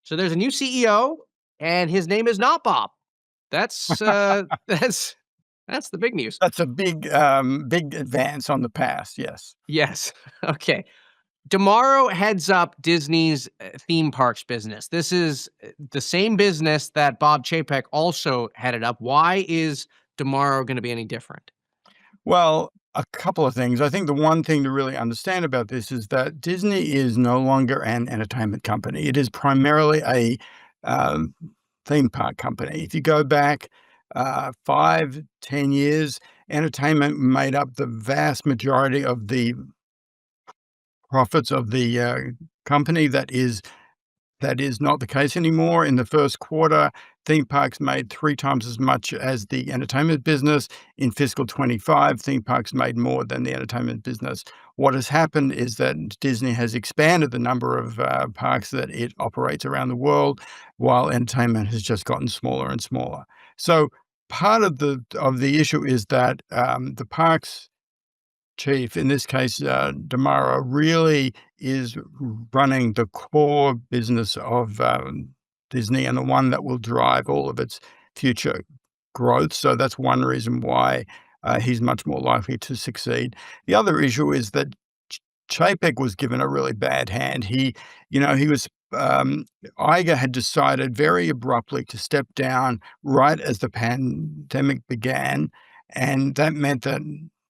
So there's a new CEO, and his name is not Bob. That's that's the big news. That's a big, big advance on the past, yes. Yes. Okay. Tomorrow heads up Disney's theme parks business. This is the same business that Bob Chapek also headed up. Why is Tomorrow going to be any different? Well, a couple of things. I think the one thing to really understand about this is that Disney is no longer an entertainment company. It is primarily a um, theme park company. If you go back 5, 10 years, entertainment made up the vast majority of the profits of the company. That is not the case anymore. In the first quarter, theme parks made 3 times as much as the entertainment business. In fiscal 25, theme parks made more than the entertainment business. What has happened is that Disney has expanded the number of parks that it operates around the world, while entertainment has just gotten smaller and smaller. So part of the issue is that the parks chief, in this case, Damara, really is running the core business of Disney and the one that will drive all of its future growth. So that's one reason why he's much more likely to succeed. The other issue is that Chapek was given a really bad hand. He was. Iger had decided very abruptly to step down right as the pandemic began, and that meant that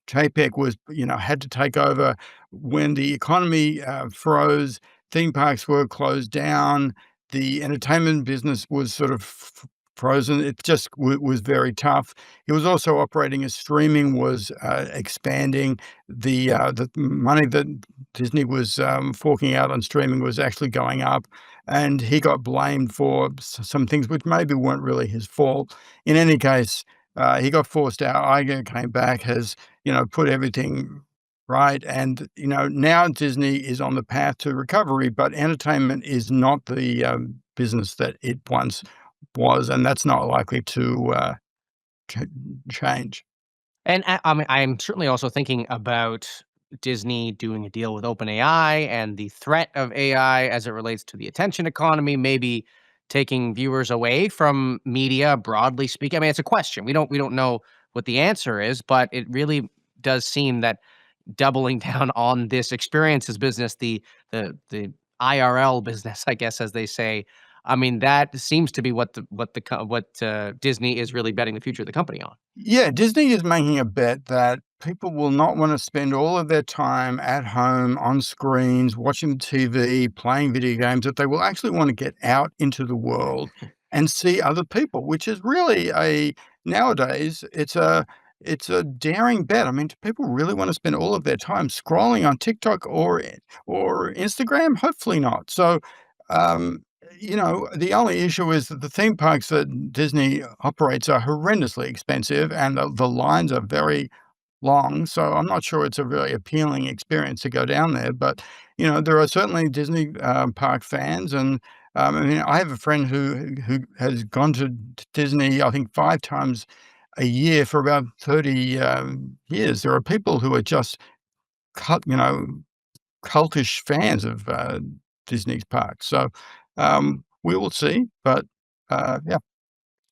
Chapek had to take over when the economy froze. Theme parks were closed down. The entertainment business was sort of frozen. It just was very tough. He was also operating as streaming was expanding. The money that Disney was forking out on streaming was actually going up, and he got blamed for some things which maybe weren't really his fault. In any case, he got forced out. Iger came back, has put everything right, and now Disney is on the path to recovery, but entertainment is not the business that it once was, and that's not likely to ch change. And I mean, I'm certainly also thinking about Disney doing a deal with OpenAI and the threat of AI as it relates to the attention economy, maybe taking viewers away from media, broadly speaking. I mean, it's a question. We don't know what the answer is, but it really does seem that doubling down on this experiences business, the IRL business, I guess, as they say. I mean, that seems to be what Disney is really betting the future of the company on. Yeah, Disney is making a bet that people will not wanna spend all of their time at home on screens, watching TV, playing video games, that they will actually wanna get out into the world and see other people, which is really nowadays, it's a daring bet. I mean, do people really wanna spend all of their time scrolling on TikTok or Instagram? Hopefully not. So, um the only issue is that the theme parks that Disney operates are horrendously expensive, and the lines are very long, so I'm not sure it's a really appealing experience to go down there, but, there are certainly Disney, park fans, and, I mean, I have a friend who has gone to Disney, I think, 5 times a year for about 30, years. There are people who are just cult you know, cultish fans of, Disney's parks, so, we will see, but, yeah.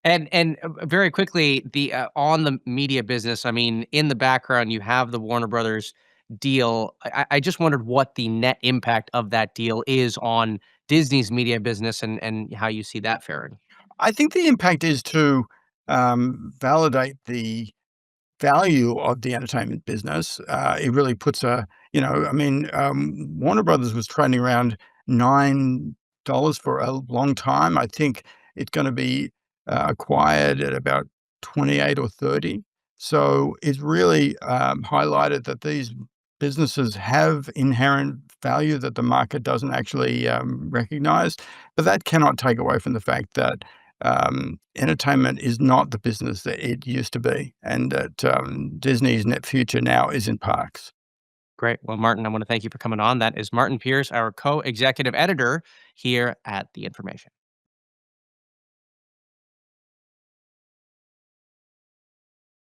And very quickly, the on the media business, I mean, in the background, you have the Warner Brothers deal. I just wondered what the net impact of that deal is on Disney's media business and how you see that faring. I think the impact is to, validate the value of the entertainment business. It really puts I mean, Warner Brothers was trading around $9 for a long time. I think it's gonna be acquired at about 28 or 30. So it's really highlighted that these businesses have inherent value that the market doesn't actually recognize. But that cannot take away from the fact that entertainment is not the business that it used to be, and that Disney's net future now is in parks. Great. Well, Martin, I want to thank you for coming on. That is Martin Pierce, our co-executive editor here at The Information.